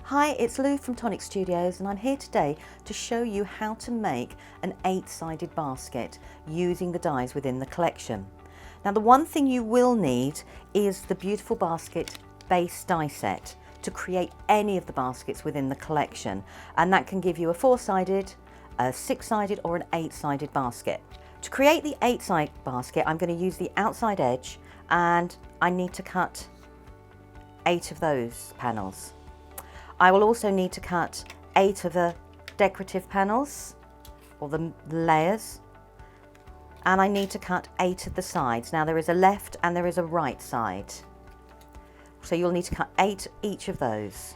Hi, it's Lou from Tonic Studios and I'm here today to show you how to make an 8-sided basket using the dies within the collection. Now the one thing you will need is the beautiful basket base die set to create any of the baskets within the collection, and that can give you a 4-sided, a 6-sided or an 8-sided basket. To create the 8-sided basket I'm going to use the outside edge and I need to cut 8 of those panels. I will also need to cut 8 of the decorative panels, or the layers, and I need to cut 8 of the sides. Now there is a left and there is a right side, so you'll need to cut 8 each of those.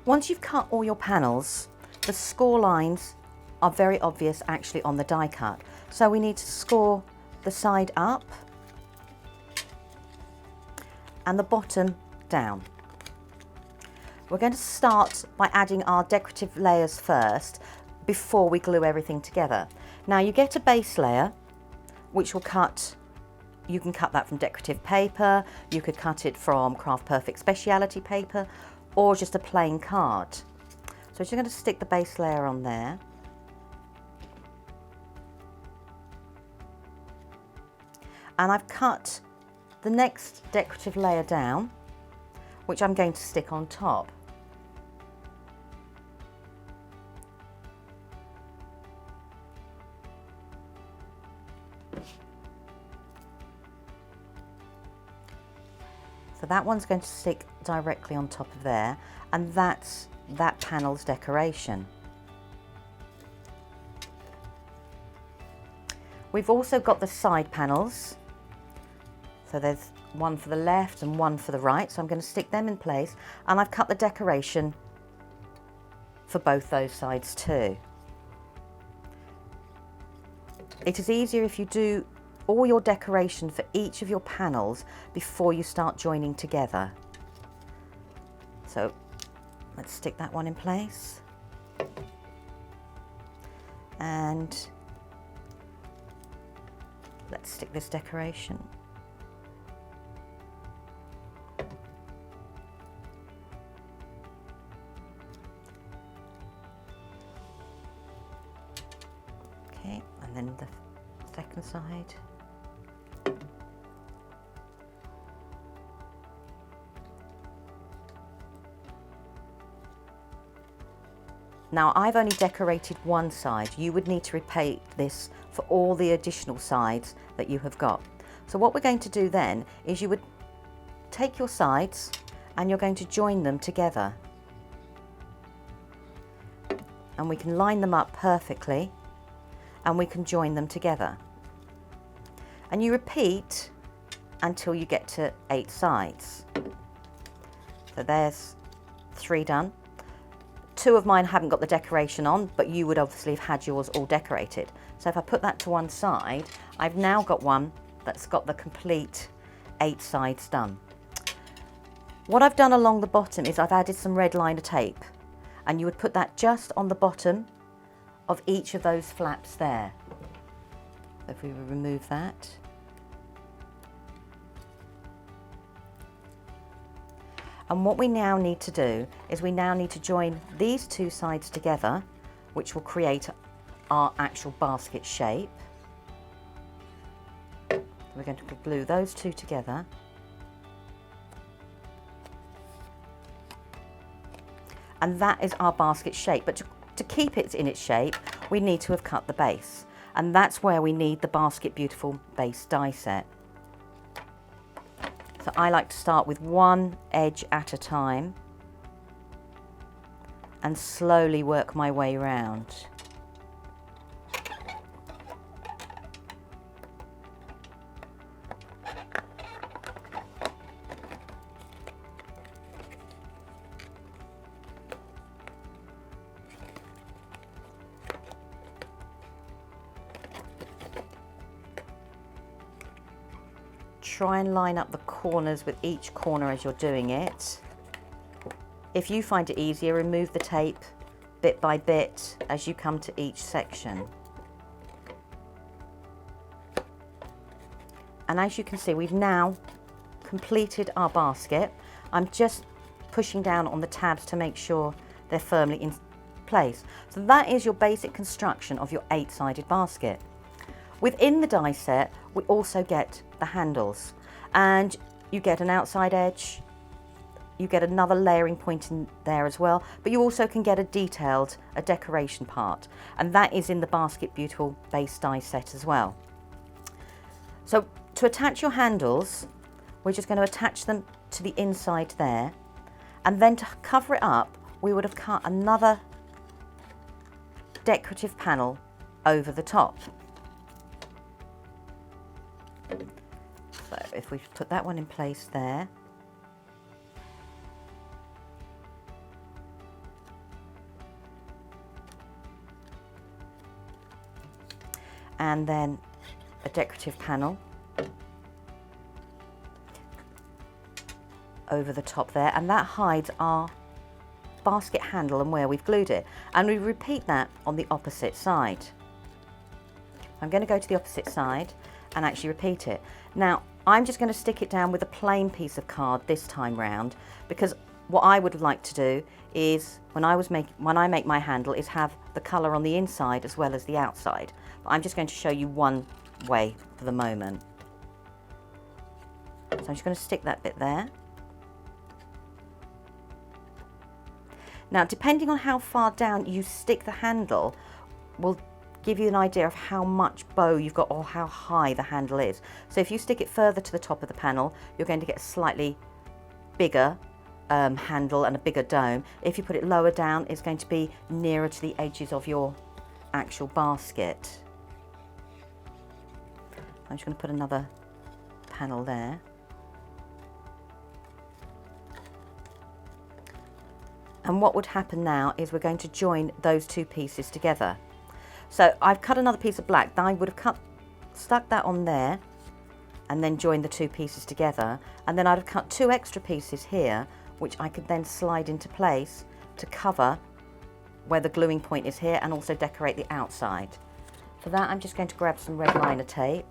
Once you've cut all your panels, the score lines are very obvious actually on the die cut. So we need to score the side up and the bottom down. We're going to start by adding our decorative layers first before we glue everything together. Now you get a base layer which will cut, you can cut that from decorative paper, you could cut it from Craft Perfect speciality paper or just a plain card. So just going to stick the base layer on there. And I've cut the next decorative layer down, which I'm going to stick on top. So that one's going to stick directly on top of there, and that's that panel's decoration. We've also got the side panels. So there's one for the left and one for the right, so I'm going to stick them in place, and I've cut the decoration for both those sides too. It is easier if you do all your decoration for each of your panels before you start joining together. So let's stick that one in place, and let's stick this decoration. Okay, and then the second side. Now I've only decorated one side. You would need to repeat this for all the additional sides that you have got. So what we're going to do then is you would take your sides and you're going to join them together. And we can line them up perfectly and we can join them together. And you repeat until you get to 8 sides. So there's 3 done. 2 of mine haven't got the decoration on, but you would obviously have had yours all decorated. So if I put that to one side, I've now got one that's got the complete 8 sides done. What I've done along the bottom is I've added some red liner tape, and you would put that just on the bottom of each of those flaps there. So if we remove that. And what we now need to do is we now need to join these 2 sides together, which will create our actual basket shape. We're going to glue those 2 together. And that is our basket shape. But to keep it in its shape, we need to have cut the base. And that's where we need the Basket Beautiful base die set. So I like to start with one edge at a time and slowly work my way around. Try and line up the corners with each corner as you're doing it. If you find it easier, remove the tape bit by bit as you come to each section. And as you can see, we've now completed our basket. I'm just pushing down on the tabs to make sure they're firmly in place. So that is your basic construction of your 8-sided basket. Within the die set, we also get the handles, and you get an outside edge, you get another layering point in there as well, but you also can get a decoration part, and that is in the Basket Beautiful base die set as well. So to attach your handles, we're just going to attach them to the inside there, and then to cover it up, we would have cut another decorative panel over the top. So if we put that one in place there, and then a decorative panel over the top there, and that hides our basket handle and where we've glued it, and we repeat that on the opposite side. I'm going to go to the opposite side and actually repeat it. Now I'm just going to stick it down with a plain piece of card this time round, because what I would like to do is when I make my handle is have the colour on the inside as well as the outside. But I'm just going to show you one way for the moment. So I'm just going to stick that bit there. Now, depending on how far down you stick the handle will give you an idea of how much bow you've got or how high the handle is. So if you stick it further to the top of the panel, you're going to get a slightly bigger handle and a bigger dome. If you put it lower down, it's going to be nearer to the edges of your actual basket. I'm just going to put another panel there. And what would happen now is we're going to join those two pieces together. So I've cut another piece of black. I would have stuck that on there and then joined the two pieces together. And then I'd have cut two extra pieces here, which I could then slide into place to cover where the gluing point is here and also decorate the outside. For that, I'm just going to grab some red liner tape.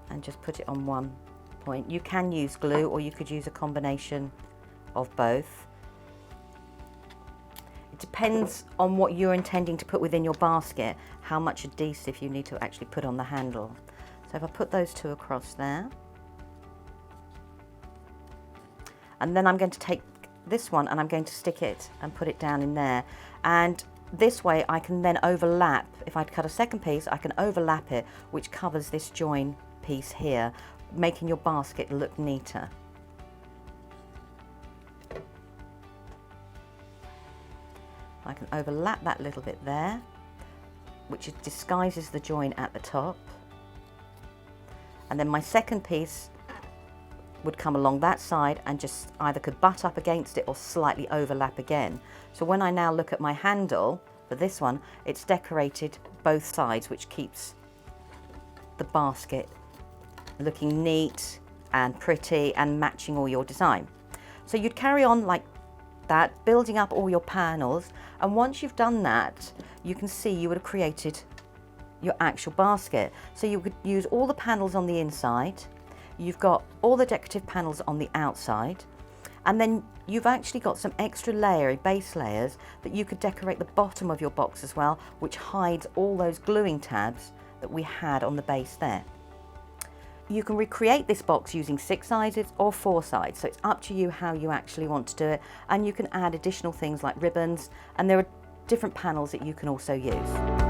And just put it on one point. You can use glue or you could use a combination of both. It depends on what you're intending to put within your basket, how much adhesive you need to actually put on the handle. So if I put those two across there, and then I'm going to take this one and I'm going to stick it and put it down in there, and this way I can then overlap. If I cut a second piece, I can overlap it, which covers this join piece here, making your basket look neater. I can overlap that little bit there, which disguises the join at the top. And then my second piece would come along that side and just either could butt up against it or slightly overlap again. So when I now look at my handle for this one, it's decorated both sides, which keeps the basket looking neat and pretty and matching all your design. So you'd carry on like that, building up all your panels, and once you've done that, you can see you would have created your actual basket. So you could use all the panels on the inside, you've got all the decorative panels on the outside, and then you've actually got some extra base layers that you could decorate the bottom of your box as well, which hides all those gluing tabs that we had on the base there. You can recreate this box using 6 sides or 4 sides, so it's up to you how you actually want to do it, and you can add additional things like ribbons, and there are different panels that you can also use.